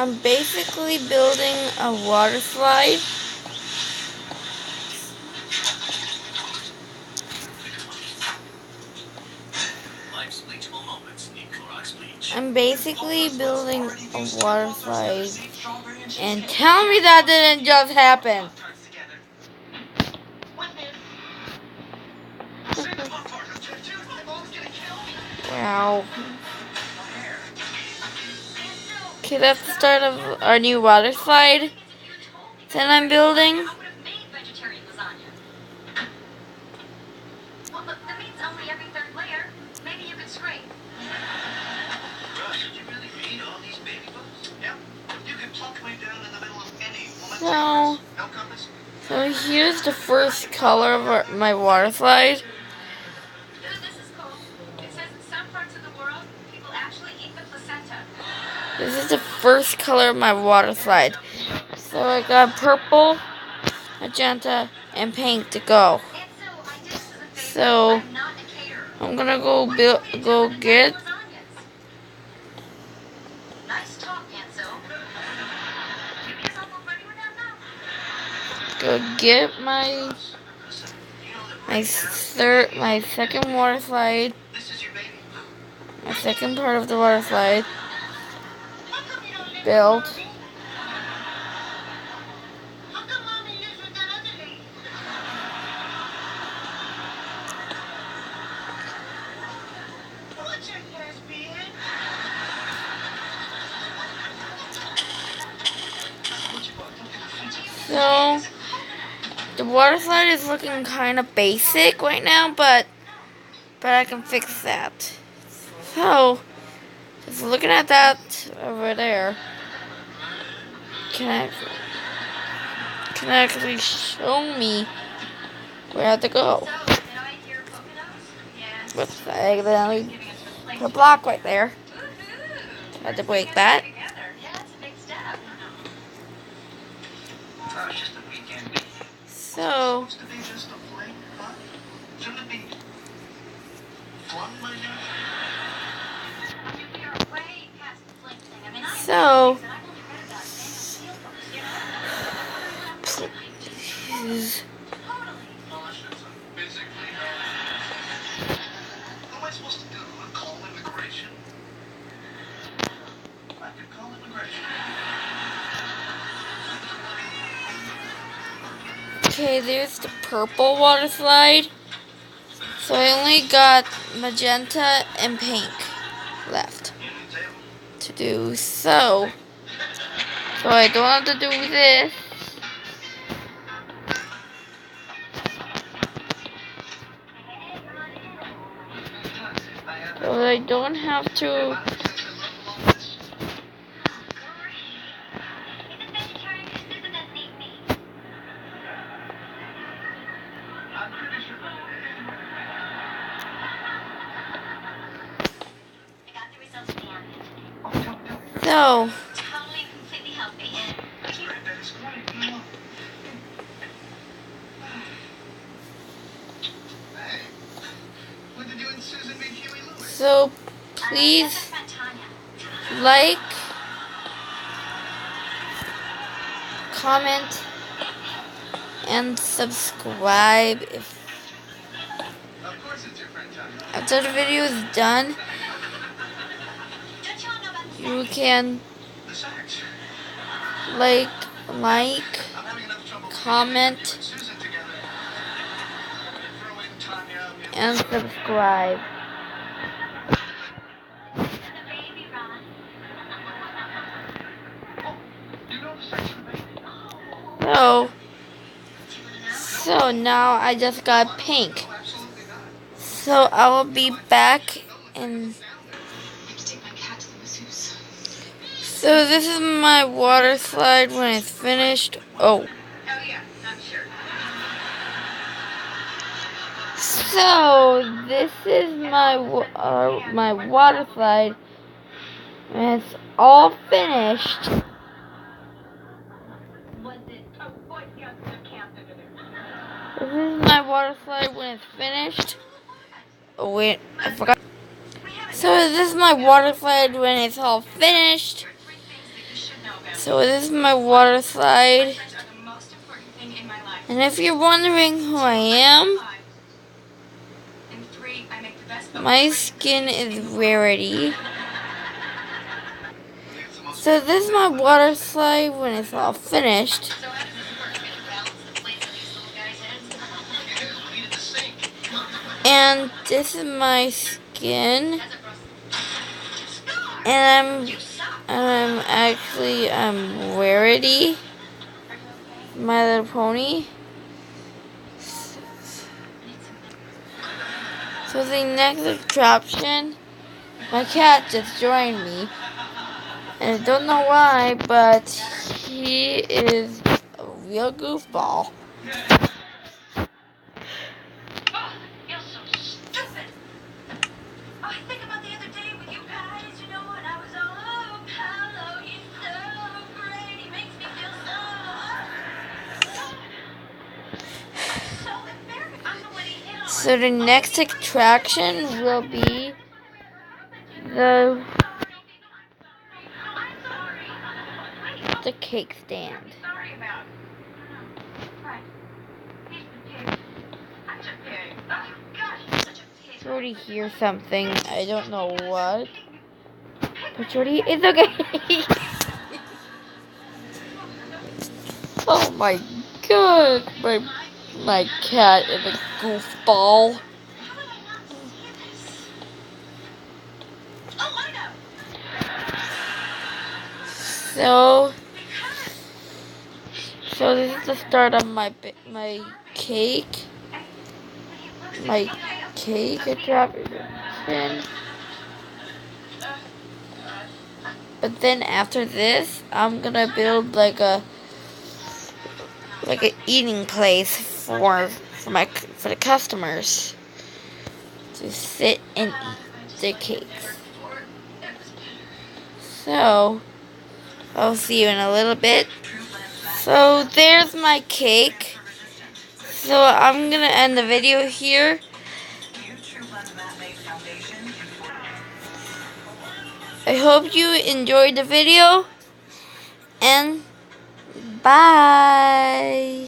I'm basically building a water slide. I'm basically building a water slide. And tell me that didn't just happen. Wow. Okay, that's the start of our new water slide that I'm building. So here's the first color of my water slide. This is the first color of my water slide. So I got purple, magenta, and pink to go. So I'm gonna go get my second water slide, my second part of the water slide built. So the water slide is looking kind of basic right now, but I can fix that. So just looking at that over there, can actually show me where I have to go. Whoops, I accidentally put a block right there. I had to break that. So please. Okay, there's the purple water slide. So I only got magenta and pink left to do. So I don't have to do this. So I don't have to. So please like, comment, and subscribe. After the video is done, you can like, comment, and subscribe. So now I just got pink. So I will be back in. So this is my water slide when it's finished. Oh. So this is my water slide when it's all finished. This is my water slide when it's finished. Oh wait, I forgot. So this is my water slide when it's all finished. So this is my water slide. And if you're wondering who I am, my skin is Rarity. So this is my water slide when it's all finished. And this is my skin. And I'm Rarity, My Little Pony. So the next attraction, my cat just joined me. And I don't know why, but he is a real goofball. So the next attraction will be the cake stand. Jordy hears something. I don't know what. But Jordy, it's okay. Oh my god. My cat is a goofball. So this is the start of my cake. My cake attraction. But then after this, I'm gonna build like an eating place for the customers to sit and eat the cakes. So I'll see you in a little bit. So there's my cake. So I'm gonna end the video here. I hope you enjoyed the video, and bye.